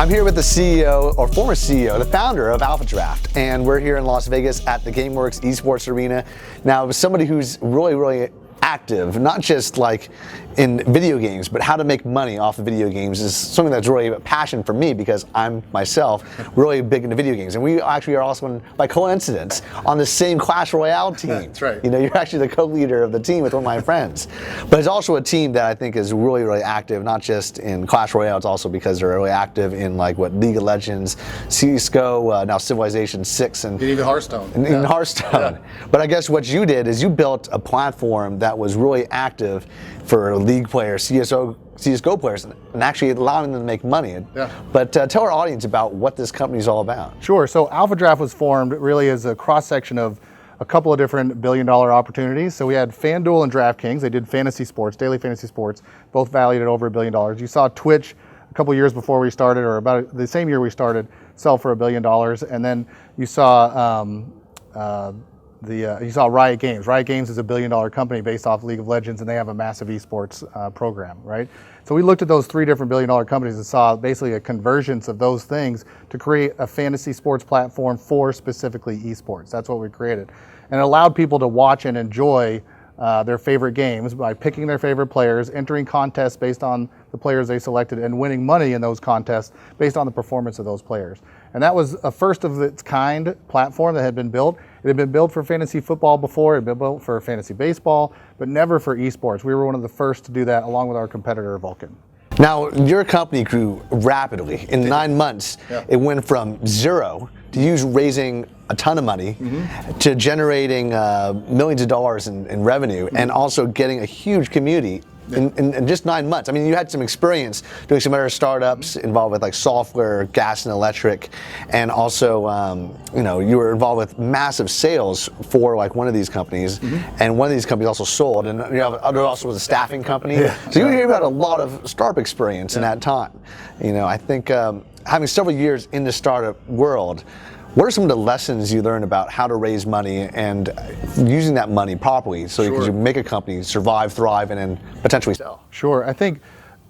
I'm here with the CEO, or former CEO, the founder of AlphaDraft, and we're here in Las Vegas at the GameWorks eSports Arena. Now, as somebody who's really active, not just like in video games, but how to make money off of video games is something that's really a passion for me because I'm myself really big into video games. And we actually are also, by coincidence, on the same Clash Royale team. That's right. You know, you're actually the co-leader of the team with one of my friends. But it's also a team that I think is really active, not just in Clash Royale, it's also because they're really active in like what League of Legends, CSGO, now Civilization 6, and even Hearthstone. In Hearthstone. Yeah. But I guess what you did is you built a platform that was really active for League players, CSGO players, and actually allowing them to make money. Yeah. But tell our audience about what this company is all about. Sure. So AlphaDraft was formed really as a cross-section of a couple of different billion-dollar opportunities. So we had FanDuel and DraftKings. They did fantasy sports, daily fantasy sports, both valued at over $1 billion. You saw Twitch a couple years before we started, or about the same year we started, sell for $1 billion. And then you saw you saw Riot Games. Riot Games is a $1 billion company based off League of Legends, and they have a massive esports program, right? So we looked at those three different $1 billion companies and saw basically a convergence of those things to create a fantasy sports platform for specifically esports. That's what we created. And it allowed people to watch and enjoy their favorite games by picking their favorite players, entering contests based on the players they selected, and winning money in those contests based on the performance of those players. And that was a first of its kind platform that had been built. It had been built for fantasy football before, it had been built for fantasy baseball, but never for esports. We were one of the first to do that along with our competitor Vulcan. Now, your company grew rapidly. In 9 months, It went from zero to you raising a ton of money to generating millions of dollars in revenue and also getting a huge community in just 9 months. I mean, you had some experience doing some other startups involved with like software, gas and electric, and also, you were involved with massive sales for like one of these companies, and one of these companies also sold, and there also was a staffing company. Yeah. So you hear about a lot of startup experience in that time. You know, I think having several years in the startup world, what are some of the lessons you learned about how to raise money and using that money properly so you can make a company survive, thrive, and then potentially sell? Sure. I think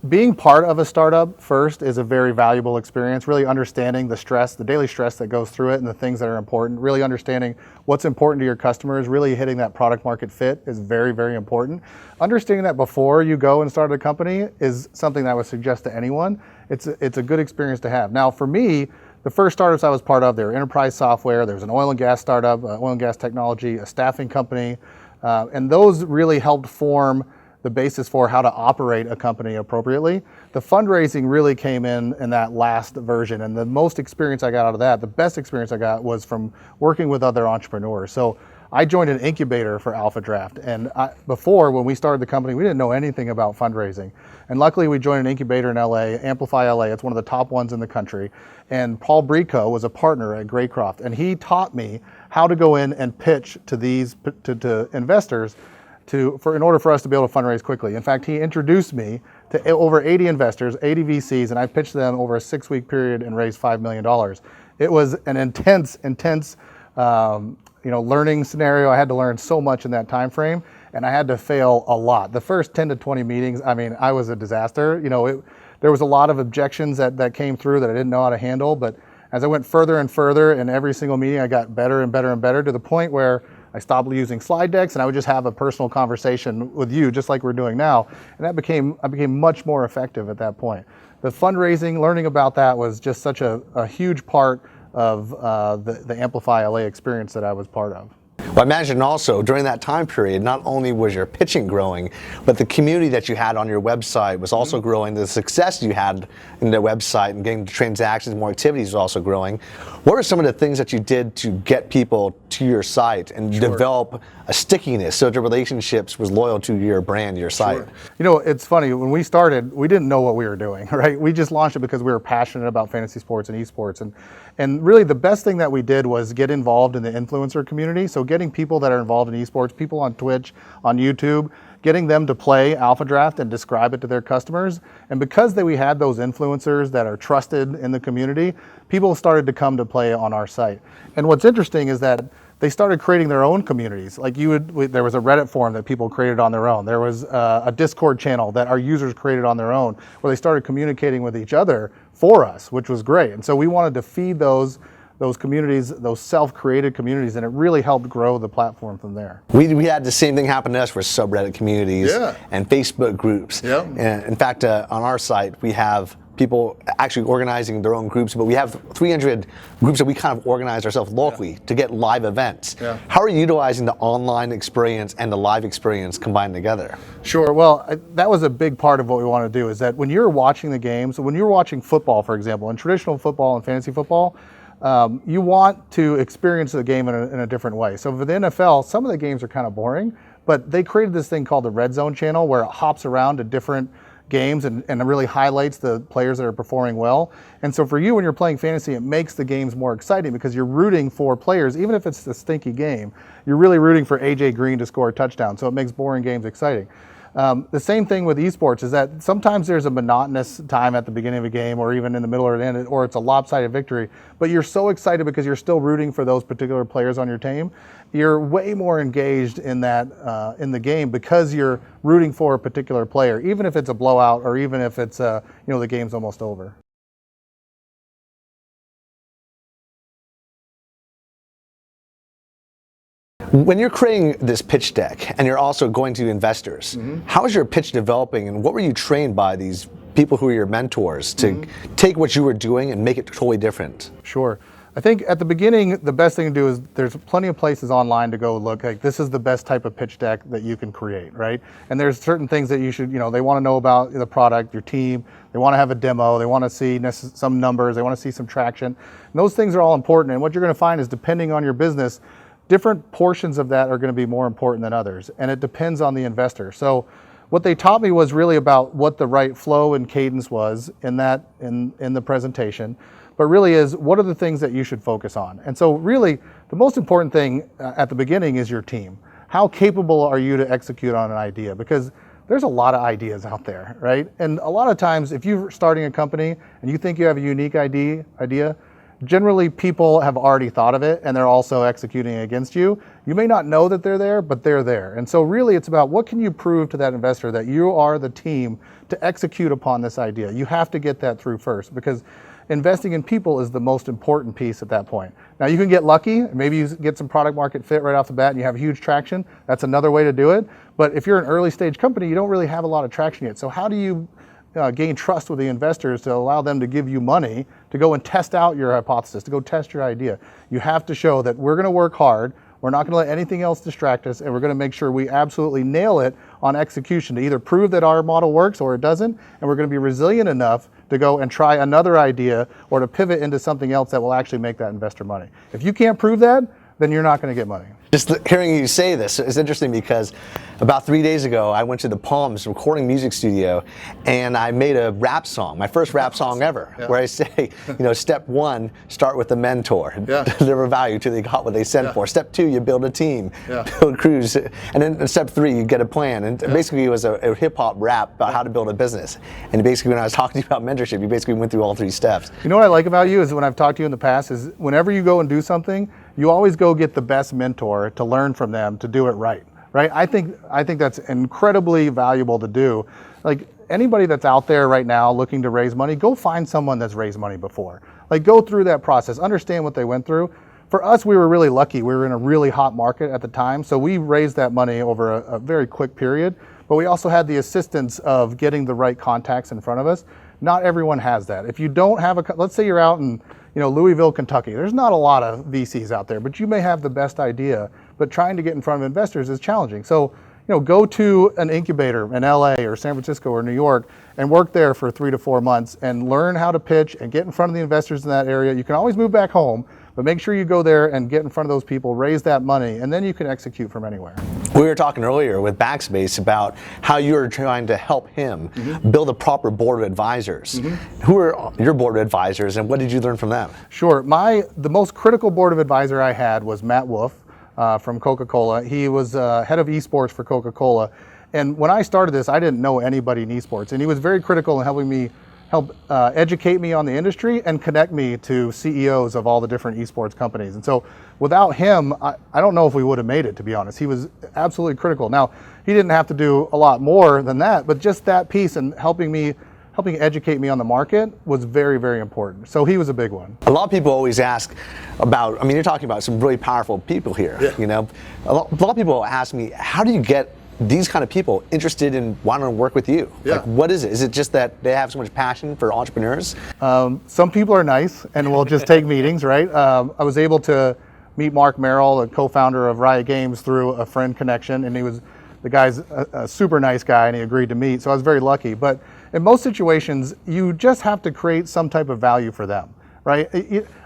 being part of a startup first is a very valuable experience, really understanding the stress, the daily stress that goes through it and the things that are important, really understanding what's important to your customers, really hitting that product market fit is very important. Understanding that before you go and start a company is something that I would suggest to anyone. It's a good experience to have. Now for me, the first startups I was part of, they were enterprise software. There was an oil and gas startup, oil and gas technology, a staffing company, and those really helped form the basis for how to operate a company appropriately. The fundraising really came in that last version, and the most experience I got out of that, the best experience I got was from working with other entrepreneurs. So I joined an incubator for AlphaDraft, and before, when we started the company, we didn't know anything about fundraising. And luckily we joined an incubator in LA, Amplify LA, it's one of the top ones in the country. And Paul Brico was a partner at Graycroft, and he taught me how to go in and pitch to these to investors in order for us to be able to fundraise quickly. In fact, he introduced me to over 80 investors, 80 VCs, and I pitched them over a 6-week period and raised $5 million. It was an intense learning scenario. I had to learn so much in that time frame, and I had to fail a lot. The first 10 to 20 meetings, I mean, I was a disaster. There was a lot of objections that came through that I didn't know how to handle, but as I went further and further in every single meeting, I got better and better and better to the point where I stopped using slide decks and I would just have a personal conversation with you, just like we're doing now. And I became much more effective at that point. The fundraising, learning about that was just such a huge part of the Amplify LA experience that I was part of. Well, I imagine also during that time period, not only was your pitching growing, but the community that you had on your website was also growing. The success you had in the website and getting transactions, more activities was also growing. What are some of the things that you did to get people to your site and develop a stickiness so the relationships was loyal to your brand, your site? You know, it's funny, when we started, we didn't know what we were doing, right? We just launched it because we were passionate about fantasy sports and esports. And really the best thing that we did was get involved in the influencer community. So getting people that are involved in esports, people on Twitch, on YouTube, getting them to play AlphaDraft and describe it to their customers. And because we had those influencers that are trusted in the community, people started to come to play on our site. And what's interesting is that they started creating their own communities. Like there was a Reddit forum that people created on their own. There was a Discord channel that our users created on their own, where they started communicating with each other for us, which was great. And so we wanted to feed those communities, those self-created communities, and it really helped grow the platform from there. We had the same thing happen to us for subreddit communities and Facebook groups. And in fact, on our site, we have people actually organizing their own groups, but we have 300 groups that we kind of organize ourselves locally to get live events. How are you utilizing the online experience and the live experience combined together? Sure. Well, that was a big part of what we want to do, is that when you're watching the games, when you're watching football, for example, in traditional football and fantasy football, you want to experience the game in a different way. So for the NFL, some of the games are kind of boring, but they created this thing called the Red Zone channel, where it hops around to different games and it really highlights the players that are performing well. And so for you, when you're playing fantasy, it makes the games more exciting because you're rooting for players. Even if it's a stinky game, you're really rooting for AJ Green to score a touchdown. So it makes boring games exciting. The same thing with esports is that sometimes there's a monotonous time at the beginning of a game, or even in the middle or the end, or it's a lopsided victory, but you're so excited because you're still rooting for those particular players on your team. You're way more engaged in that in the game because you're rooting for a particular player, even if it's a blowout or even if it's the game's almost over. When you're creating this pitch deck and you're also going to investors, how is your pitch developing, and what were you trained by these people who are your mentors to take what you were doing and make it totally different? Sure. I think at the beginning, the best thing to do is there's plenty of places online to go look. Like, this is the best type of pitch deck that you can create, right? And there's certain things that you should, they want to know about the product, your team. They want to have a demo. They want to see some numbers. They want to see some traction. And those things are all important. And what you're going to find is, depending on your business, different portions of that are going to be more important than others. And it depends on the investor. So what they taught me was really about what the right flow and cadence was in the presentation. But really is, what are the things that you should focus on? And so really, the most important thing at the beginning is your team. How capable are you to execute on an idea? Because there's a lot of ideas out there, right? And a lot of times, if you're starting a company and you think you have a unique idea, generally people have already thought of it and they're also executing against you. You may not know that they're there, but they're there. And so really it's about, what can you prove to that investor that you are the team to execute upon this idea? You have to get that through first, because investing in people is the most important piece at that point. Now, you can get lucky, maybe you get some product market fit right off the bat and you have huge traction. That's another way to do it. But if you're an early stage company, you don't really have a lot of traction yet. So how do you gain trust with the investors to allow them to give you money to go and test out your hypothesis, to go test your idea? You have to show that we're going to work hard, we're not going to let anything else distract us, and we're going to make sure we absolutely nail it on execution to either prove that our model works or it doesn't, and we're going to be resilient enough to go and try another idea or to pivot into something else that will actually make that investor money. If you can't prove that, then you're not going to get money. Just hearing you say this is interesting, because about 3 days ago, I went to the Palms recording music studio and I made a rap song, my first rap song ever, where I say, step one, start with the mentor, deliver value till they got what they sent for. Step two, you build a team, build crews. And then step three, you get a plan. And basically it was a hip hop rap about how to build a business. And basically when I was talking to you about mentorship, you basically went through all 3 steps. You know what I like about you is, when I've talked to you in the past, is whenever you go and do something, you always go get the best mentor to learn from them to do it right. I think that's incredibly valuable to do. Like, anybody that's out there right now looking to raise money, go find someone that's raised money before. Like, go through that process, understand what they went through. For us, we were really lucky. We were in a really hot market at the time, so we raised that money over a very quick period. But we also had the assistance of getting the right contacts in front of us. Not everyone has that. If you don't have let's say you're out in Louisville, Kentucky. There's not a lot of VCs out there, but you may have the best idea, but trying to get in front of investors is challenging. So, go to an incubator in LA or San Francisco or New York and work there for 3 to 4 months and learn how to pitch and get in front of the investors in that area. You can always move back home, but make sure you go there and get in front of those people, raise that money, and then you can execute from anywhere. We were talking earlier with Backspace about how you were trying to help him build a proper board of advisors. Who are your board of advisors, and what did you learn from them? Sure. The most critical board of advisor I had was Matt Wolf from Coca-Cola. He was head of eSports for Coca-Cola. And when I started this, I didn't know anybody in eSports. And he was very critical in helping me help educate me on the industry and connect me to CEOs of all the different esports companies. And so without him, I don't know if we would have made it, to be honest. He was absolutely critical. Now, he didn't have to do a lot more than that, but just that piece and helping educate me on the market was very, very important. So he was a big one. A lot of people always ask about, I mean, you're talking about some really powerful people here, you know. A lot of people ask me, how do you get these kind of people interested in wanting to work with you? Like, what is it? Is it just that they have so much passion for entrepreneurs? Some people are nice and will just take meetings, right? I was able to meet Mark Merrill, the co-founder of Riot Games, through a friend connection, and the guy's a super nice guy, and he agreed to meet, so I was very lucky. But in most situations, you just have to create some type of value for them, right?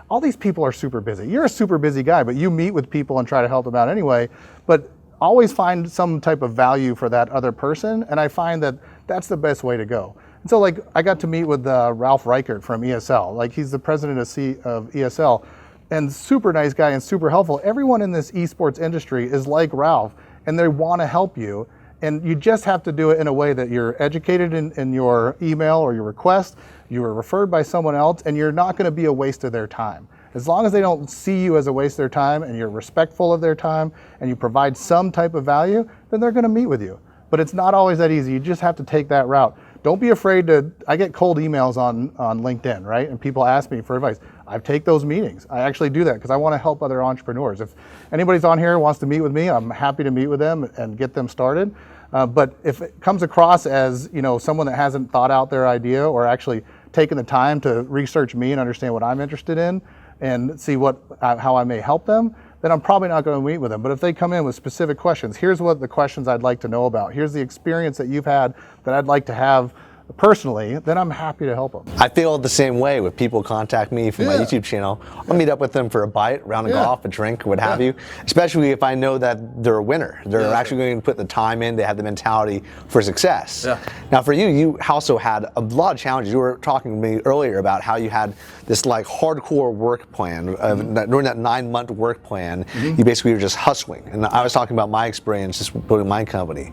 All these people are super busy. You're a super busy guy, but you meet with people and try to help them out anyway. But always find some type of value for that other person, and I find that that's the best way to go. And so, like, I got to meet with Ralph Reichert from ESL. Like, he's the president of ESL, and super nice guy and super helpful. Everyone in this esports industry is like Ralph, and they want to help you. And you just have to do it in a way that you're educated in your email or your request, you were referred by someone else, and you're not going to be a waste of their time. As long as they don't see you as a waste of their time and you're respectful of their time and you provide some type of value, then they're going to meet with you. But it's not always that easy. You just have to take that route. Don't be afraid to, I get cold emails on LinkedIn, right? And people ask me for advice. I take those meetings. I actually do that because I want to help other entrepreneurs. If anybody's on here who wants to meet with me, I'm happy to meet with them and get them started. But if it comes across as, you know, someone that hasn't thought out their idea or actually taken the time to research me and understand what I'm interested in and see how I may help them, then I'm probably not going to meet with them. But if they come in with specific questions, here's what the questions I'd like to know about, here's the experience that you've had that I'd like to have personally, then I'm happy to help them. I feel the same way with people contact me from my YouTube channel. I'll meet up with them for a bite, round of golf, a drink, what have you, especially if I know that they're a winner. They're actually going to put the time in, they have the mentality for success. Now for you, you also had a lot of challenges. You were talking to me earlier about how you had this like hardcore work plan. During that 9-month work plan, you basically were just hustling. And I was talking about my experience just building my company.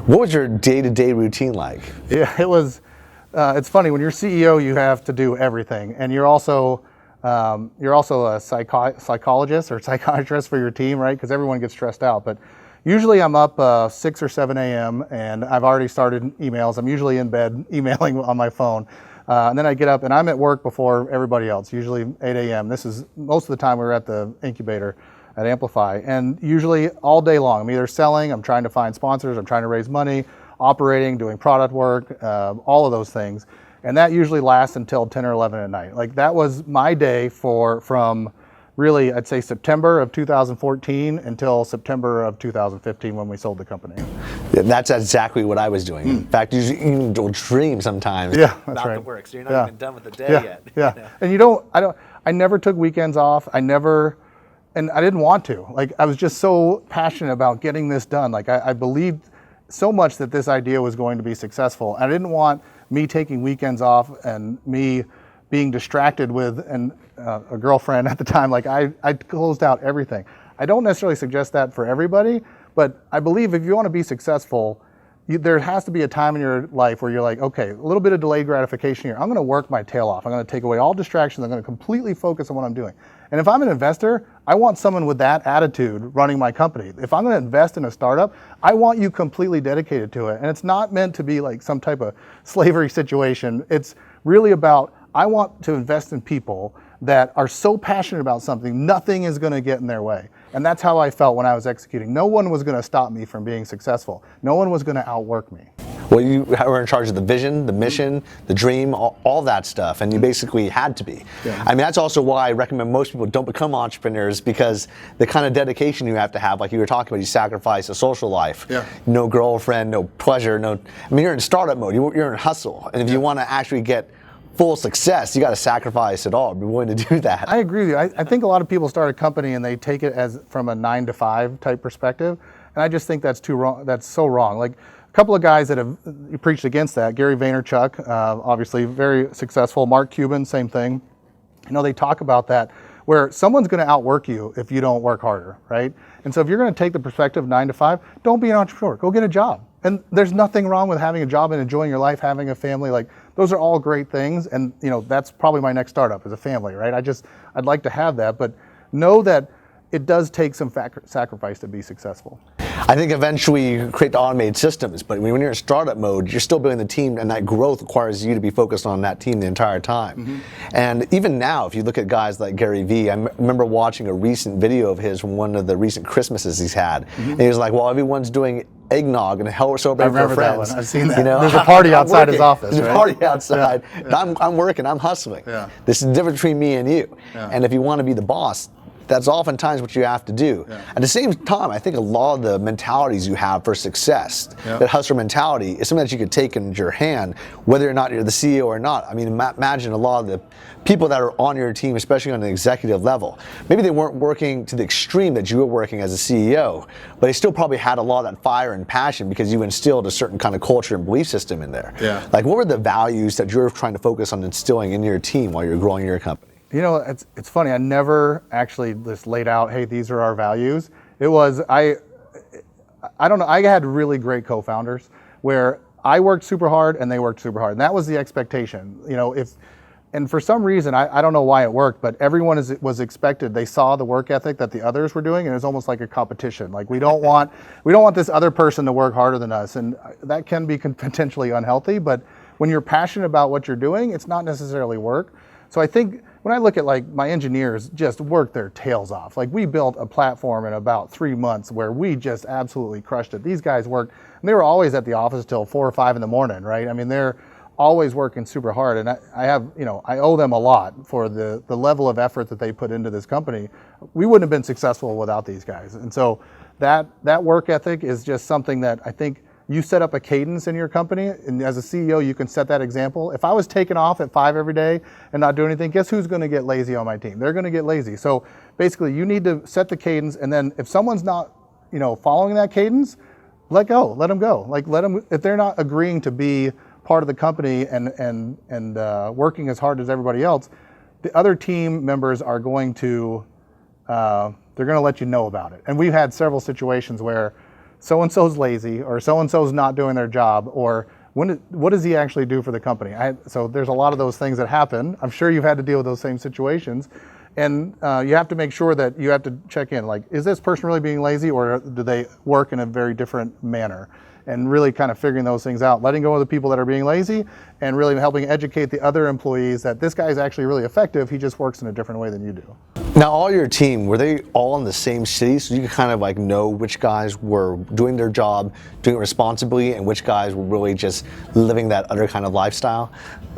What was your day-to-day routine like? Yeah, it was. It's funny, when you're CEO, you have to do everything, and you're also a psychologist or psychiatrist for your team, right? Because everyone gets stressed out. But usually I'm up 6 or 7 a.m. and I've already started emails. I'm usually in bed emailing on my phone, and then I get up and I'm at work before everybody else. Usually 8 a.m. This is most of the time we're at the incubator at Amplify, and usually all day long I'm either selling, I'm trying to find sponsors, I'm trying to raise money, operating, doing product work, all of those things. And that usually lasts until 10 or 11 at night. Like, that was my day from really, I'd say September of 2014 until September of 2015 when we sold the company. Yeah, that's exactly what I was doing. In fact, you even dream sometimes about the work, so you're not even done with the day yet. Yeah, you know? And I never took weekends off. And I didn't want to. Like, I was just so passionate about getting this done. Like, I believed so much that this idea was going to be successful. I didn't want me taking weekends off and me being distracted with a girlfriend at the time. Like, I closed out everything. I don't necessarily suggest that for everybody, but I believe if you want to be successful, there has to be a time in your life where you're like, okay, a little bit of delayed gratification here. I'm going to work my tail off. I'm going to take away all distractions. I'm going to completely focus on what I'm doing. And if I'm an investor, I want someone with that attitude running my company. If I'm going to invest in a startup, I want you completely dedicated to it. And it's not meant to be like some type of slavery situation. It's really about, I want to invest in people that are so passionate about something, nothing is going to get in their way. And that's how I felt when I was executing. No one was going to stop me from being successful. No one was going to outwork me. Well, you were in charge of the vision, the mission, the dream, all that stuff, and you basically had to be. I mean, that's also why I recommend most people don't become entrepreneurs, because the kind of dedication you have to have, like you were talking about, you sacrifice a social life, no girlfriend, no pleasure, I mean, you're in startup mode, you're in hustle, and if you want to actually get full success, you got to sacrifice it all, be willing to do that. I agree with you. I think a lot of people start a company and they take it as from a 9-to-5 type perspective, and I just think that's too wrong. That's so wrong. Like, a couple of guys that have preached against that, Gary Vaynerchuk, obviously very successful, Mark Cuban, same thing. You know, they talk about that, where someone's going to outwork you if you don't work harder, right? And so if you're going to take the perspective of 9 to 5, don't be an entrepreneur. Go get a job. And there's nothing wrong with having a job and enjoying your life, having a family. Like, those are all great things. And, that's probably my next startup is a family, right? I'd like to have that, but know that it does take some sacrifice to be successful. I think eventually you create the automated systems, but when you're in startup mode, you're still building the team, and that growth requires you to be focused on that team the entire time. Mm-hmm. And even now, if you look at guys like Gary Vee, I remember watching a recent video of his from one of the recent Christmases he's had, mm-hmm. and he was like, well, everyone's doing eggnog and hell celebrating for friends. I've seen that. There's a party outside his office. There's a party outside. Yeah. I'm working, I'm hustling. Yeah. This is the difference between me and you. Yeah. And if you want to be the boss, that's oftentimes what you have to do. Yeah. At the same time, I think a lot of the mentalities you have for success, that hustler mentality, is something that you could take in your hand, whether or not you're the CEO or not. I mean, imagine a lot of the people that are on your team, especially on an executive level. Maybe they weren't working to the extreme that you were working as a CEO, but they still probably had a lot of that fire and passion because you instilled a certain kind of culture and belief system in there. Yeah. Like, what were the values that you're trying to focus on instilling in your team while you're growing your company? It's funny. I never actually just laid out, hey, these are our values. It was, I don't know, I had really great co-founders where I worked super hard and they worked super hard. And that was the expectation. And for some reason, I don't know why it worked, but everyone was expected. They saw the work ethic that the others were doing, and it was almost like a competition. Like, we don't want this other person to work harder than us. And that can be potentially unhealthy, but when you're passionate about what you're doing, it's not necessarily work. So I think when I look at, like, my engineers just work their tails off. Like, we built a platform in about 3 months where we just absolutely crushed it. These guys worked, and they were always at the office till 4 or 5 in the morning, right? I mean, they're always working super hard, and I owe them a lot for the level of effort that they put into this company. We wouldn't have been successful without these guys. And so that work ethic is just something that I think you set up a cadence in your company, and as a CEO, you can set that example. If I was taking off at 5 every day and not doing anything, guess who's going to get lazy on my team? They're going to get lazy. So basically, you need to set the cadence, and then if someone's not, following that cadence, let them go. Like, if they're not agreeing to be part of the company and working as hard as everybody else, the other team members are going to, they're going to let you know about it. And we've had several situations where so-and-so's lazy, or so-and-so's not doing their job, or what does he actually do for the company? So there's a lot of those things that happen. I'm sure you've had to deal with those same situations. And you have to make sure that you have to check in, like, is this person really being lazy, or do they work in a very different manner? And really kind of figuring those things out, letting go of the people that are being lazy, and really helping educate the other employees that this guy is actually really effective. He just works in a different way than you do. Now, all your team, were they all in the same city, so you could kind of like know which guys were doing their job, doing it responsibly, and which guys were really just living that other kind of lifestyle?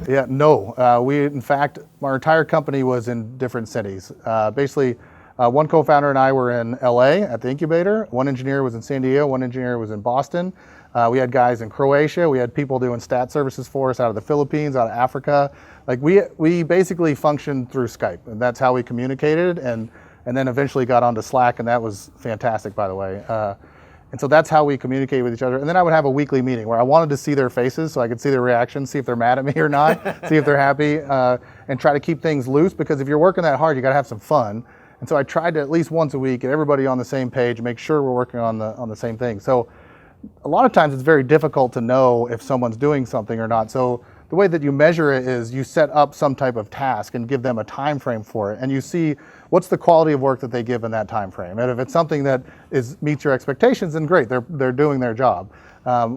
Yeah, no. In fact, our entire company was in different cities. Basically, one co-founder and I were in LA at the incubator. One engineer was in San Diego. One engineer was in Boston. We had guys in Croatia. We had people doing stat services for us out of the Philippines, out of Africa. Like, we basically functioned through Skype, and that's how we communicated, and then eventually got onto Slack, and that was fantastic, by the way. And so that's how we communicate with each other. And then I would have a weekly meeting where I wanted to see their faces so I could see their reactions, see if they're mad at me or not, see if they're happy, and try to keep things loose, because if you're working that hard, you gotta have some fun. And so I tried to at least once a week get everybody on the same page, make sure we're working on the same thing. So a lot of times it's very difficult to know if someone's doing something or not. So the way that you measure it is you set up some type of task and give them a time frame for it, and you see what's the quality of work that they give in that time frame. And if it's something that meets your expectations, then great, they're doing their job.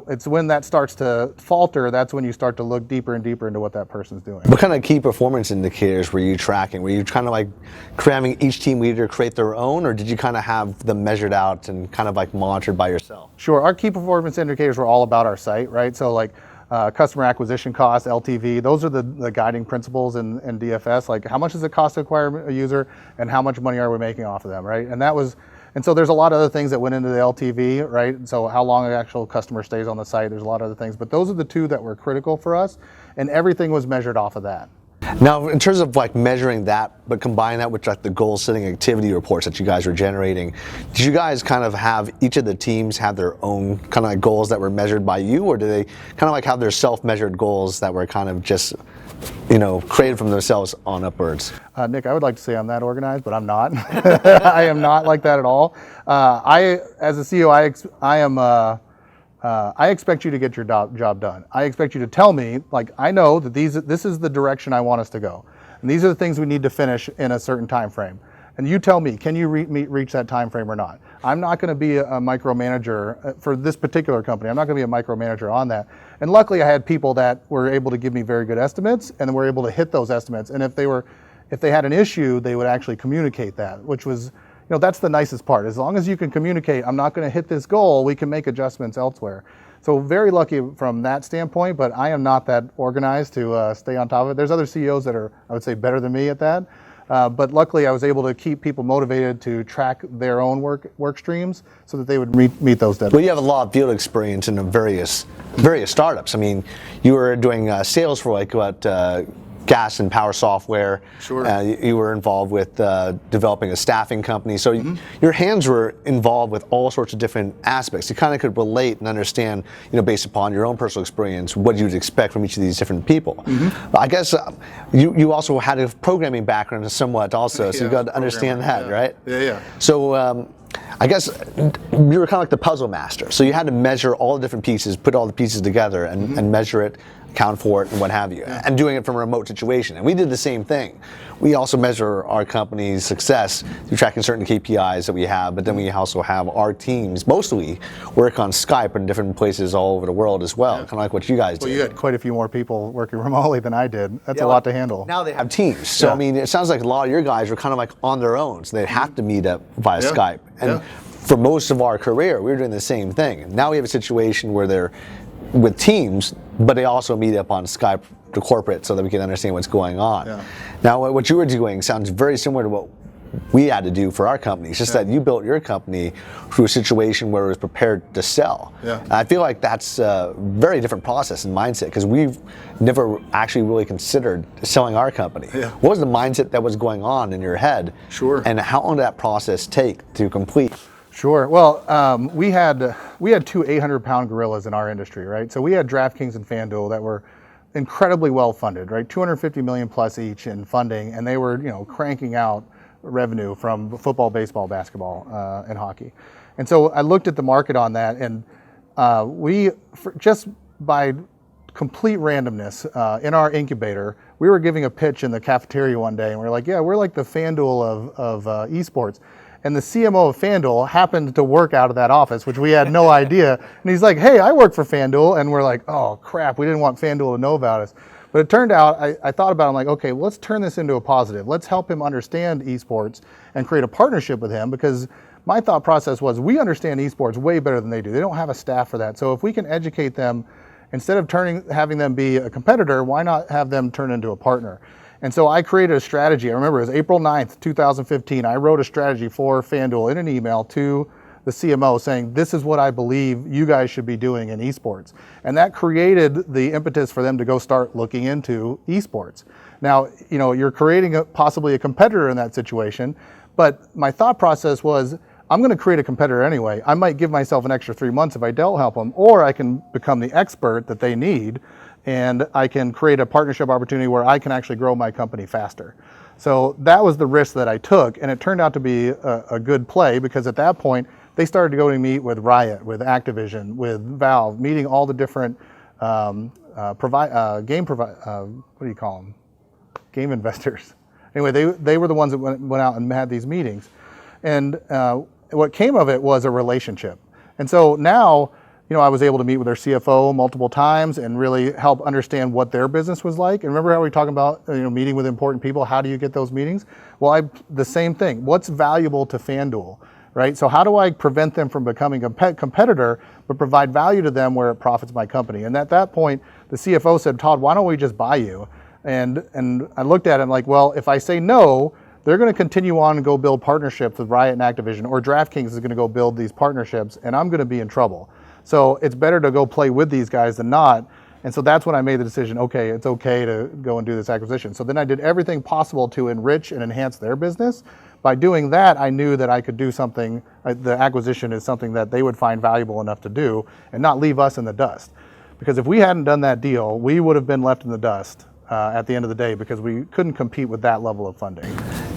It's when that starts to falter, that's when you start to look deeper and deeper into what that person's doing. What kind of key performance indicators were you tracking? Were you kind of like cramming each team leader to create their own, or did you kind of have them measured out and kind of like monitored by yourself? Sure, our key performance indicators were all about our site, right? So like customer acquisition cost, LTV, those are the guiding principles in DFS. Like, how much does it cost to acquire a user, and how much money are we making off of them, right? And so there's a lot of other things that went into the LTV, right? So how long an actual customer stays on the site, there's a lot of other things, but those are the two that were critical for us, and everything was measured off of that. Now, in terms of like measuring that, but combining that with like the goal-setting activity reports that you guys were generating, did you guys kind of have each of the teams have their own kind of like goals that were measured by you, or do they kind of like have their self-measured goals that were kind of just, created from themselves on upwards? Nick, I would like to say I'm that organized, but I'm not. I am not like that at all. As a CEO, I am I expect you to get your job done. I expect you to tell me, like, I know that this is the direction I want us to go. And these are the things we need to finish in a certain time frame. And you tell me, can you reach that time frame or not? I'm not going to be a micromanager for this particular company. I'm not going to be a micromanager on that. And luckily, I had people that were able to give me very good estimates, and were able to hit those estimates. And if they had an issue, they would actually communicate that, which was, that's the nicest part. As long as you can communicate, I'm not going to hit this goal, we can make adjustments elsewhere. So very lucky from that standpoint, but I am not that organized to stay on top of it. There's other CEOs that are, I would say, better than me at that. But luckily, I was able to keep people motivated to track their own work streams so that they would meet those deadlines. Well, you have a lot of field experience in the various startups. I mean, you were doing sales for gas and power software. Sure. You were involved with developing a staffing company. So your hands were involved with all sorts of different aspects. You kind of could relate and understand, based upon your own personal experience, what you'd expect from each of these different people. I guess you also had a programming background somewhat also, so you got to understand that, right? Yeah. So I guess you were kind of like the puzzle master. So you had to measure all the different pieces, put all the pieces together and measure it, account for it, and what have you, and doing it from a remote situation. And we did the same thing. We also measure our company's success through tracking certain KPIs that we have, but then we also have our teams mostly work on Skype in different places all over the world as well, kind of like what you guys do. Well, you had quite a few more people working remotely than I did. That's a lot to handle. Now they have teams. So, I mean, it sounds like a lot of your guys are kind of like on their own, so they have to meet up via Skype. And for most of our career, we were doing the same thing. Now we have a situation where they're with teams, but they also meet up on Skype to corporate so that we can understand what's going on. Now, what you were doing sounds very similar to what we had to do for our company. It's just that you built your company through a situation where it was prepared to sell. And I feel like that's a very different process and mindset, because we've never actually really considered selling our company. What was the mindset that was going on in your head? And how long did that process take to complete? Sure. Well, we had two 800-pound gorillas in our industry, right? So we had DraftKings and FanDuel that were incredibly well funded, right? 250 million plus each in funding, and they were, cranking out revenue from football, baseball, basketball, and hockey. And so I looked at the market on that, and just by complete randomness, in our incubator, we were giving a pitch in the cafeteria one day, and we were like, we're like the FanDuel of eSports. And the CMO of FanDuel happened to work out of that office, which we had no idea. And he's like, hey, I work for FanDuel. And we're like, oh, crap, we didn't want FanDuel to know about us. But it turned out, I thought about it, I'm like, okay, well, let's turn this into a positive. Let's help him understand esports and create a partnership with him, because my thought process was, we understand esports way better than they do. They don't have a staff for that. So if we can educate them, instead of having them be a competitor, why not have them turn into a partner? And so I created a strategy. I remember it was April 9th, 2015. I wrote a strategy for FanDuel in an email to the CMO saying, this is what I believe you guys should be doing in esports. And that created the impetus for them to go start looking into esports. Now, you're creating possibly a competitor in that situation, but my thought process was, I'm going to create a competitor anyway. I might give myself an extra 3 months if I don't help them, or I can become the expert that they need, and I can create a partnership opportunity where I can actually grow my company faster. So that was the risk that I took, and it turned out to be a good play, because at that point, they started to go to meet with Riot, with Activision, with Valve, meeting all the different game investors. Anyway, they were the ones that went out and had these meetings. And what came of it was a relationship. And so now, I was able to meet with their CFO multiple times and really help understand what their business was like. And remember how we were talking about meeting with important people? How do you get those meetings? Well, the same thing. What's valuable to FanDuel, right? So how do I prevent them from becoming a competitor, but provide value to them where it profits my company? And at that point, the CFO said, Todd, why don't we just buy you? And I looked at him like, well, if I say no, they're going to continue on and go build partnerships with Riot and Activision, or DraftKings is going to go build these partnerships, and I'm going to be in trouble. So it's better to go play with these guys than not. And so that's when I made the decision, okay, it's okay to go and do this acquisition. So then I did everything possible to enrich and enhance their business. By doing that, I knew that I could do something, the acquisition is something that they would find valuable enough to do and not leave us in the dust. Because if we hadn't done that deal, we would have been left in the dust at the end of the day, because we couldn't compete with that level of funding.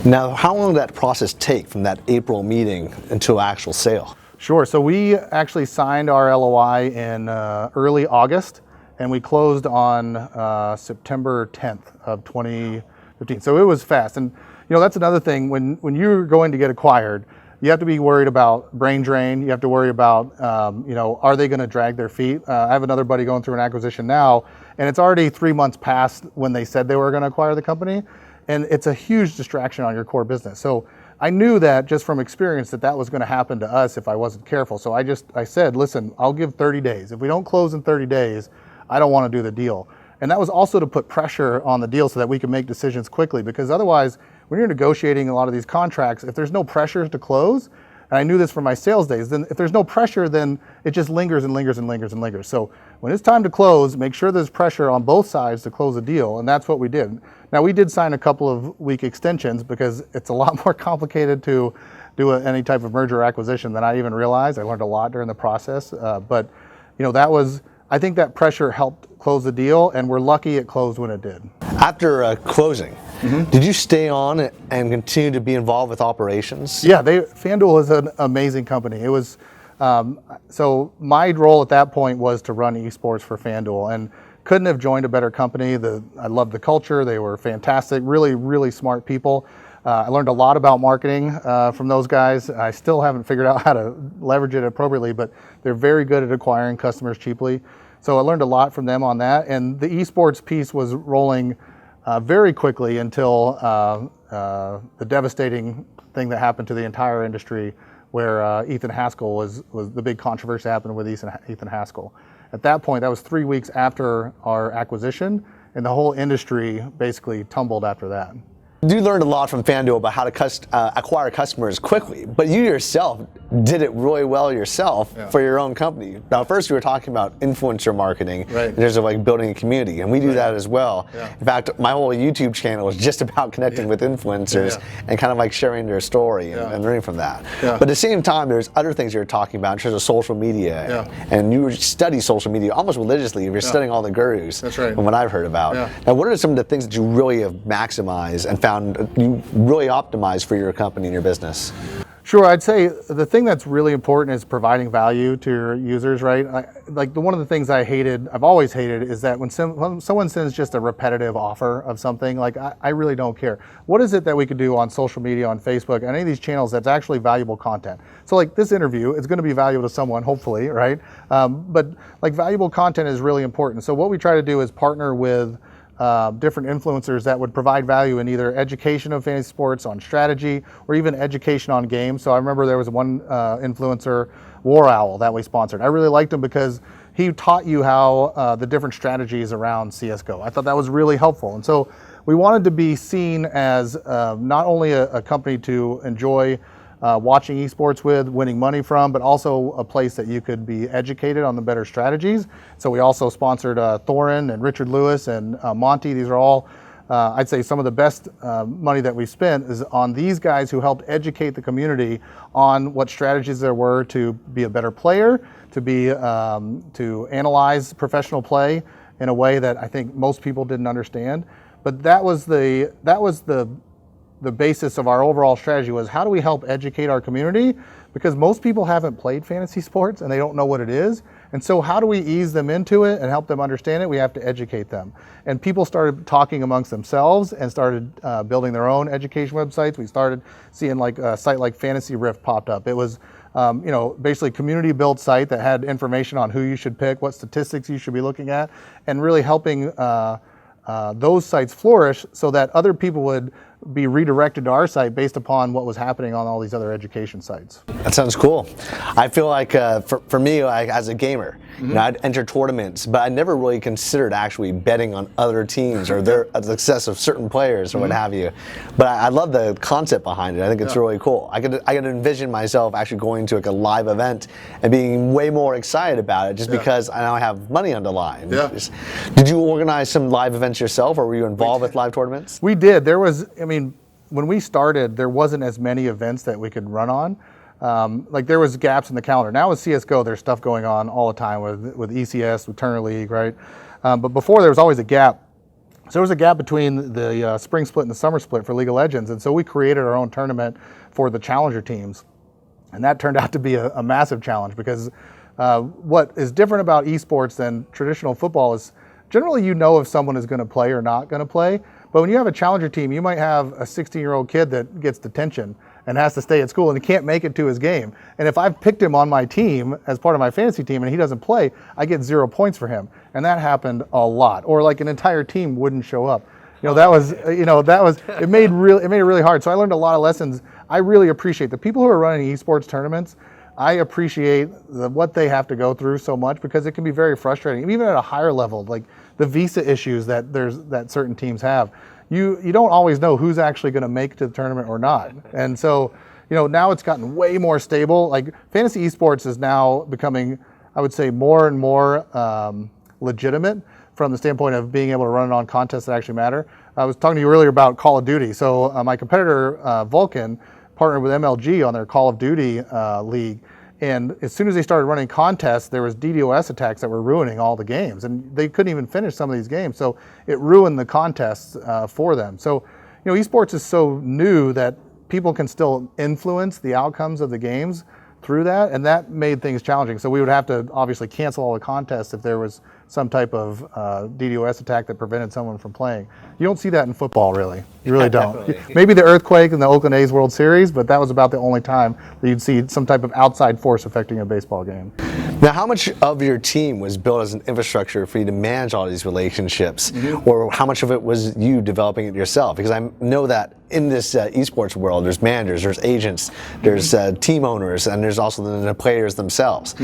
Now, how long did that process take from that April meeting until actual sale? Sure. So we actually signed our LOI in early August, and we closed on September 10th of 2015. So it was fast. And that's another thing. When you're going to get acquired, you have to be worried about brain drain. You have to worry about, are they going to drag their feet? I have another buddy going through an acquisition now, and it's already 3 months past when they said they were going to acquire the company. And it's a huge distraction on your core business. So I knew that just from experience that was going to happen to us if I wasn't careful. So I said, listen, I'll give 30 days. If we don't close in 30 days, I don't want to do the deal. And that was also to put pressure on the deal so that we could make decisions quickly, because otherwise, when you're negotiating a lot of these contracts, if there's no pressure to close, and I knew this from my sales days, then if there's no pressure, then it just lingers and lingers and lingers and lingers. So when it's time to close, make sure there's pressure on both sides to close a deal, and that's what we did. Now, we did sign a couple of week extensions because it's a lot more complicated to do any type of merger or acquisition than I even realized. I learned a lot during the process, but I think that pressure helped close the deal, and we're lucky it closed when it did. After closing, did you stay on and continue to be involved with operations? Yeah, FanDuel is an amazing company. It was so my role at that point was to run eSports for FanDuel, and couldn't have joined a better company. I loved the culture. They were fantastic, really, really smart people. I learned a lot about marketing from those guys. I still haven't figured out how to leverage it appropriately, but they're very good at acquiring customers cheaply. So I learned a lot from them on that. And the esports piece was rolling very quickly until the devastating thing that happened to the entire industry, where Ethan Haskell was the big controversy happened with Ethan Haskell. At that point, that was 3 weeks after our acquisition, and the whole industry basically tumbled after that. You learned a lot from FanDuel about how to acquire customers quickly, but you yourself did it really well yourself for your own company. Now, first we were talking about influencer marketing in terms of like building a community, and we do that as well. Yeah. In fact, my whole YouTube channel is just about connecting with influencers and kind of like sharing their story and learning from that. Yeah. But at the same time, there's other things you're talking about in terms of social media, and you study social media almost religiously. You're studying all the gurus. That's right. From what I've heard about. Yeah. Now, what are some of the things that you really have maximized and found you really optimize for your company and your business? Sure, I'd say the thing that's really important is providing value to your users, right? One of the things I've always hated, is that when someone sends just a repetitive offer of something, I really don't care. What is it that we could do on social media, on Facebook, any of these channels that's actually valuable content? So like this interview, it's going to be valuable to someone, hopefully, right? But valuable content is really important. So what we try to do is partner with different influencers that would provide value in either education of fantasy sports, on strategy, or even education on games. So I remember there was one influencer, War Owl, that we sponsored. I really liked him because he taught you how the different strategies around CSGO. I thought that was really helpful. And so we wanted to be seen as not only a company to enjoy watching esports with, winning money from, but also a place that you could be educated on the better strategies. So we also sponsored Thorin and Richard Lewis and Monty. These are all, I'd say, some of the best money that we spent is on these guys who helped educate the community on what strategies there were to be a better player, to analyze professional play in a way that I think most people didn't understand. But that was the basis of our overall strategy, was how do we help educate our community? Because most people haven't played fantasy sports and they don't know what it is. And so how do we ease them into it and help them understand it? We have to educate them. And people started talking amongst themselves and started building their own education websites. We started seeing a site like Fantasy Rift popped up. It was basically a community built site that had information on who you should pick, what statistics you should be looking at, and really helping those sites flourish so that other people would be redirected to our site based upon what was happening on all these other education sites. That sounds cool. I feel like for me, as a gamer, I'd enter tournaments, but I never really considered actually betting on other teams or their success of certain players or what have you. But I love the concept behind it. I think it's really cool. I could envision myself actually going to a live event and being way more excited about it just because I now have money on the line. Yeah. Did you organize some live events yourself, or were you involved with live tournaments? We did. There was, when we started, there wasn't as many events that we could run on. There was gaps in the calendar. Now with CSGO, there's stuff going on all the time with ECS, with Turner League, right? But before, there was always a gap. So there was a gap between the spring split and the summer split for League of Legends. And so we created our own tournament for the challenger teams. And that turned out to be a massive challenge because what is different about esports than traditional football is generally you know if someone is going to play or not going to play. But when you have a challenger team, you might have a 16-year-old kid that gets detention and has to stay at school and he can't make it to his game. And if I've picked him on my team as part of my fantasy team and he doesn't play, I get 0 points for him. And that happened a lot. Or like an entire team wouldn't show up. It made it really hard. So I learned a lot of lessons. I really appreciate the people who are running esports tournaments. I appreciate what they have to go through so much because it can be very frustrating, even at a higher level, like the visa issues that certain teams have. You don't always know who's actually going to make it to the tournament or not. And so, now it's gotten way more stable. Like fantasy esports is now becoming, I would say, more and more legitimate from the standpoint of being able to run it on contests that actually matter. I was talking to you earlier about Call of Duty. So my competitor, Vulcan, partnered with MLG on their Call of Duty league. And as soon as they started running contests, there was DDoS attacks that were ruining all the games. And they couldn't even finish some of these games. So it ruined the contests for them. So, esports is so new that people can still influence the outcomes of the games through that. And that made things challenging. So we would have to obviously cancel all the contests if there was some type of DDoS attack that prevented someone from playing. You don't see that in football, really. You really don't. Maybe the earthquake in the Oakland A's World Series, but that was about the only time that you'd see some type of outside force affecting a baseball game. Now, how much of your team was built as an infrastructure for you to manage all these relationships, or how much of it was you developing it yourself? Because I know that in this esports world, there's managers, there's agents, there's team owners, and there's also the players themselves.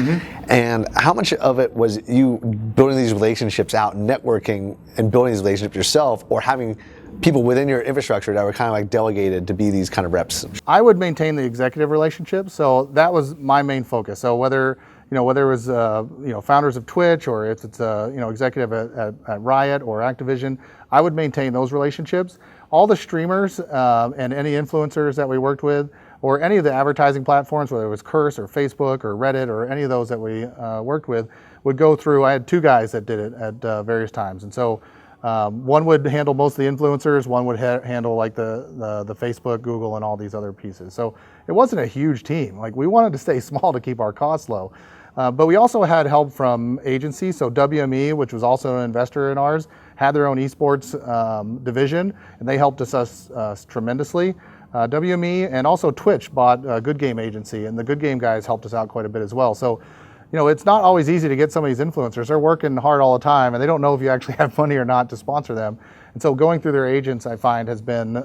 And how much of it was you building these relationships out, networking, and building these relationships yourself, or having people within your infrastructure that were kind of like delegated to be these kind of reps? I would maintain the executive relationships, so that was my main focus. So whether it was founders of Twitch or if it's executive at Riot or Activision, I would maintain those relationships. All the streamers and any influencers that we worked with, or any of the advertising platforms, whether it was Curse or Facebook or Reddit or any of those that we worked with, would go through. I had 2 guys that did it at various times, and so one would handle most of the influencers, one would handle like the Facebook, Google, and all these other pieces. So it wasn't a huge team. Like we wanted to stay small to keep our costs low. But we also had help from agencies. So WME, which was also an investor in ours, had their own esports division, and they helped us tremendously. WME and also Twitch bought a Good Game agency, and the Good Game guys helped us out quite a bit as well. So, it's not always easy to get some of these influencers. They're working hard all the time, and they don't know if you actually have money or not to sponsor them. And so going through their agents, I find, has been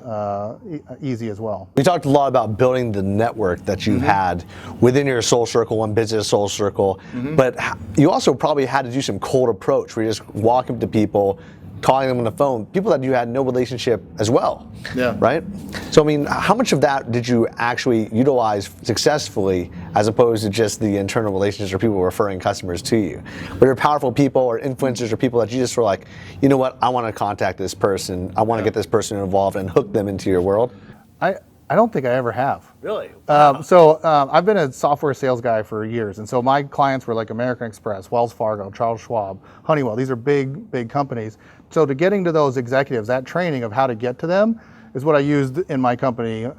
easy as well. We talked a lot about building the network that you had within your soul circle, one business soul circle, but you also probably had to do some cold approach where you just walk up to people, calling them on the phone, people that you had no relationship as well, right? So, I mean, how much of that did you actually utilize successfully as opposed to just the internal relationships or people referring customers to you? Were there powerful people or influencers or people that you just were like, you know what, I want to contact this person, I want to get this person involved and hook them into your world? I don't think I ever have. Really? I've been a software sales guy for years, and so my clients were like American Express, Wells Fargo, Charles Schwab, Honeywell. These are big companies. So to getting to those executives, that training of how to get to them is what I used in my company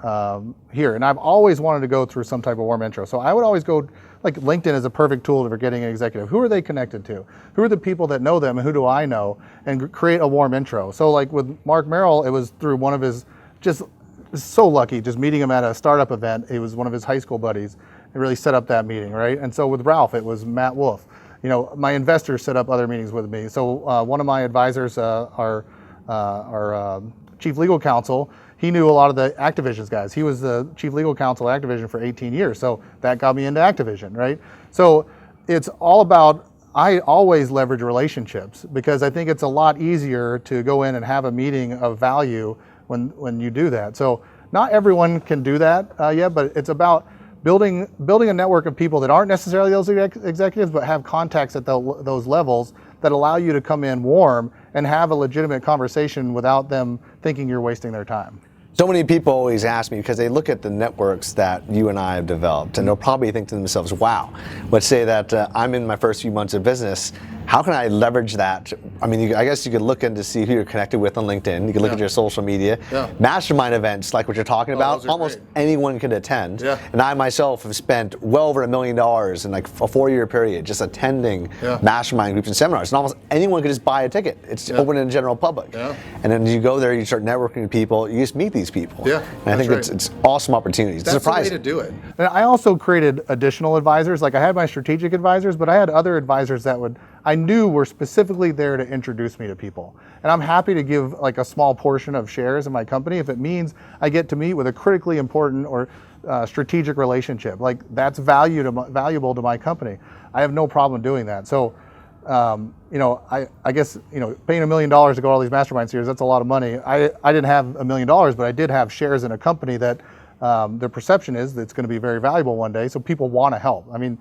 here. And I've always wanted to go through some type of warm intro. So I would always go, like LinkedIn is a perfect tool for getting an executive. Who are they connected to? Who are the people that know them and who do I know? And create a warm intro. So like with Mark Merrill, it was through one of his, just so lucky, just meeting him at a startup event. It was one of his high school buddies and really set up that meeting, right? And so with Ralph, it was Matt Wolf. My investors set up other meetings with me. So one of my advisors, our chief legal counsel, he knew a lot of the Activision's guys. He was the chief legal counsel at Activision for 18 years. So that got me into Activision, right? So it's all about, I always leverage relationships because I think it's a lot easier to go in and have a meeting of value when you do that. So not everyone can do that yet, but it's about building a network of people that aren't necessarily those executives, but have contacts at those levels that allow you to come in warm and have a legitimate conversation without them thinking you're wasting their time. So many people always ask me, because they look at the networks that you and I have developed, and they'll probably think to themselves, wow, let's say that I'm in my first few months of business, how can I leverage that? I mean, I guess you could look in to see who you're connected with on LinkedIn. You could look at your social media. Mastermind events, like what you're talking about, almost anyone could attend. And I myself have spent well over $1 million in like a 4-year period just attending mastermind groups and seminars. And almost anyone could just buy a ticket. It's open to the general public. And then you go there, you start networking with people, you just meet these people. And I think it's awesome opportunities. That's the way to do it. And I also created additional advisors. Like I had my strategic advisors, but I had other advisors that I knew were specifically there to introduce me to people. And I'm happy to give like a small portion of shares in my company if it means I get to meet with a critically important or strategic relationship. Like that's valuable to my company. I have no problem doing that. So, I guess, paying $1 million to go to all these mastermind series, that's a lot of money. I didn't have $1 million, but I did have shares in a company that their perception is that it's going to be very valuable one day. So people want to help. I mean,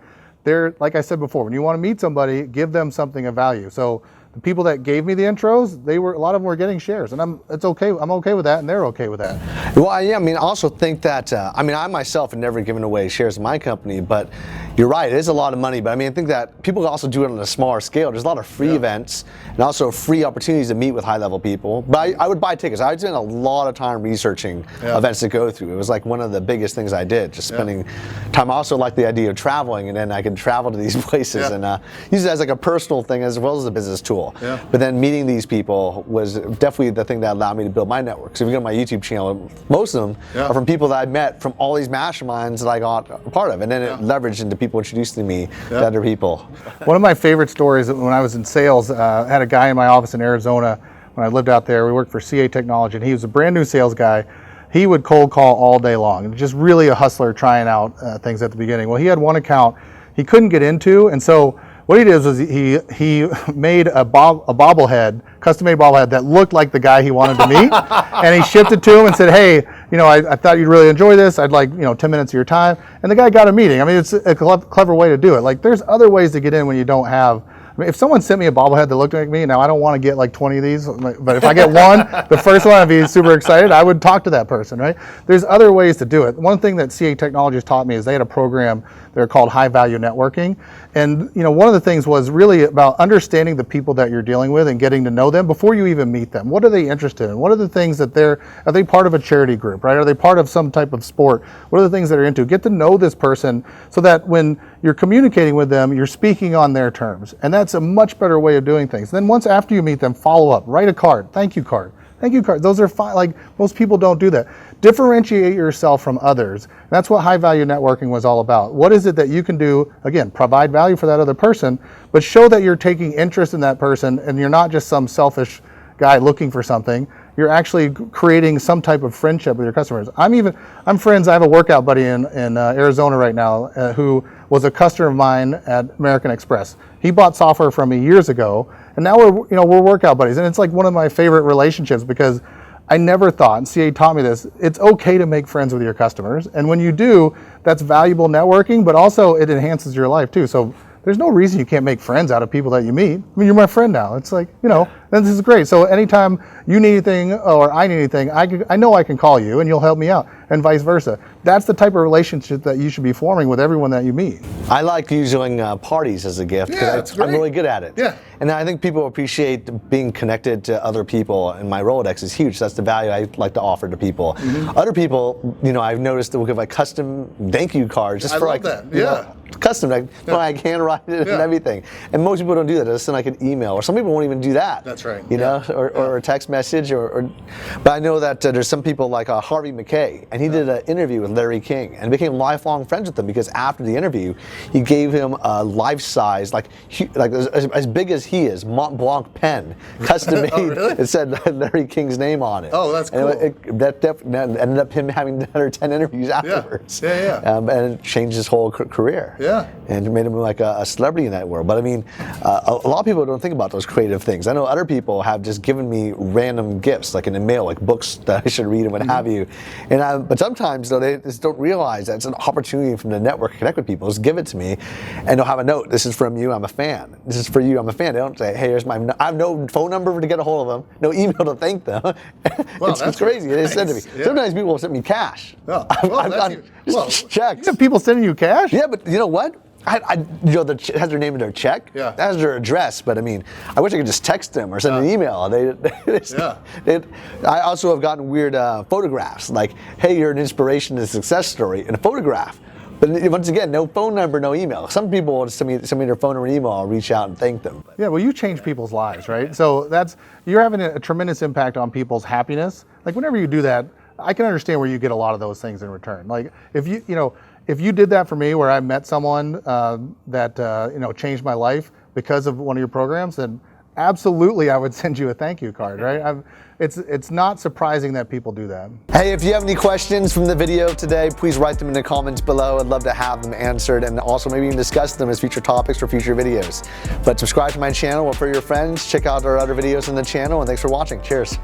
like I said before, when you want to meet somebody, give them something of value. So the people that gave me the intros, a lot of them were getting shares, and it's okay. I'm okay with that, and they're okay with that. Well, yeah, I mean, I also think that, I myself have never given away shares in my company, but you're right, it is a lot of money. But I mean, I think that people can also do it on a smaller scale. There's a lot of free events and also free opportunities to meet with high-level people. But I would buy tickets. I spent a lot of time researching events to go through. It was like one of the biggest things I did, just spending time. I also like the idea of traveling, and then I could travel to these places and use it as like a personal thing as well as a business tool. But then meeting these people was definitely the thing that allowed me to build my network. So if you go to my YouTube channel, most of them are from people that I met from all these masterminds that I got a part of. And then it leveraged into people introducing me to other people. One of my favorite stories when I was in sales, I had a guy in my office in Arizona when I lived out there. We worked for CA Technology, and he was a brand new sales guy. He would cold call all day long, and just really a hustler trying out things at the beginning. Well, he had one account he couldn't get into, and so what he did was he made a bobblehead, custom-made bobblehead that looked like the guy he wanted to meet, and he shipped it to him and said, "Hey, I thought you'd really enjoy this. I'd like 10 minutes of your time." And the guy got a meeting. I mean, it's a clever way to do it. Like, there's other ways to get in when you don't have. I mean, if someone sent me a bobblehead that looked like me, now I don't want to get like 20 of these, but if I get one, the first one, I'd be super excited. I would talk to that person, right? There's other ways to do it. One thing that CA Technologies taught me is they had a program they're called high value networking. And one of the things was really about understanding the people that you're dealing with and getting to know them before you even meet them. What are they interested in? What are the things that are they part of a charity group, right? Are they part of some type of sport? What are the things that they're into? Get to know this person so that when you're communicating with them, you're speaking on their terms. And that's a much better way of doing things. Then once after you meet them, follow up, write a card, thank you card. Thank you card. Those are fine. Like, most people don't do that. Differentiate yourself from others. And that's what high value networking was all about. What is it that you can do? Again, provide value for that other person, but show that you're taking interest in that person and you're not just some selfish guy looking for something. You're actually creating some type of friendship with your customers. I'm friends. I have a workout buddy in Arizona right now who was a customer of mine at American Express. He bought software from me years ago, and now we're workout buddies. And it's like one of my favorite relationships because I never thought, and CA taught me this, it's okay to make friends with your customers. And when you do, that's valuable networking, but also it enhances your life too. So there's no reason you can't make friends out of people that you meet. I mean, you're my friend now. It's like, this is great. So anytime you need anything or I need anything, I know I can call you and you'll help me out, and vice versa. That's the type of relationship that you should be forming with everyone that you meet. I like using parties as a gift because I'm really good at it. Yeah. And I think people appreciate being connected to other people, and my Rolodex is huge. That's the value I like to offer to people. Mm-hmm. Other people, I've noticed that we'll give like custom thank you cards just for custom, I can write it and everything. And most people don't do that. They'll send like an email, or some people won't even do that. That's right. Or a text message, but I know that there's some people like Harvey McKay, and he did an interview with Larry King and became lifelong friends with him because after the interview, he gave him a life-size, like as big as he is, Mont Blanc pen, custom made. Really? It said Larry King's name on it. Oh, that's cool. And that ended up him having 10 or 10 interviews afterwards. And it changed his whole career. Yeah. And it made him like a celebrity in that world. But I mean, a lot of people don't think about those creative things. I know other people have just given me random gifts, like in the mail, like books that I should read and what have you. And but sometimes though, they just don't realize that it's an opportunity from the network to connect with people. Just give it to me, and they'll have a note. This is from you. I'm a fan. This is for you. I'm a fan. They don't say, hey, here's my. I have no phone number to get a hold of them. No email to thank them. Well, it's crazy. They send to me. Yeah. Sometimes people will send me cash. Oh, well, I've got checks. You have people sending you cash? Yeah, but you know what? That has their name in their check. Yeah. That has their address. But I mean, I wish I could just text them or send an email. I also have gotten weird photographs, like, hey, you're an inspiration and a success story, and a photograph. But once again, no phone number, no email. Some people will just send me their phone or email. I'll reach out and thank them. Yeah, well, you change people's lives, right? So you're having a tremendous impact on people's happiness. Like whenever you do that, I can understand where you get a lot of those things in return. Like if you did that for me, where I met someone that changed my life because of one of your programs, then absolutely I would send you a thank you card, right? It's not surprising that people do that. Hey, if you have any questions from the video today, please write them in the comments below. I'd love to have them answered, and also maybe even discuss them as future topics for future videos. But subscribe to my channel, refer your friends, check out our other videos on the channel, and thanks for watching. Cheers.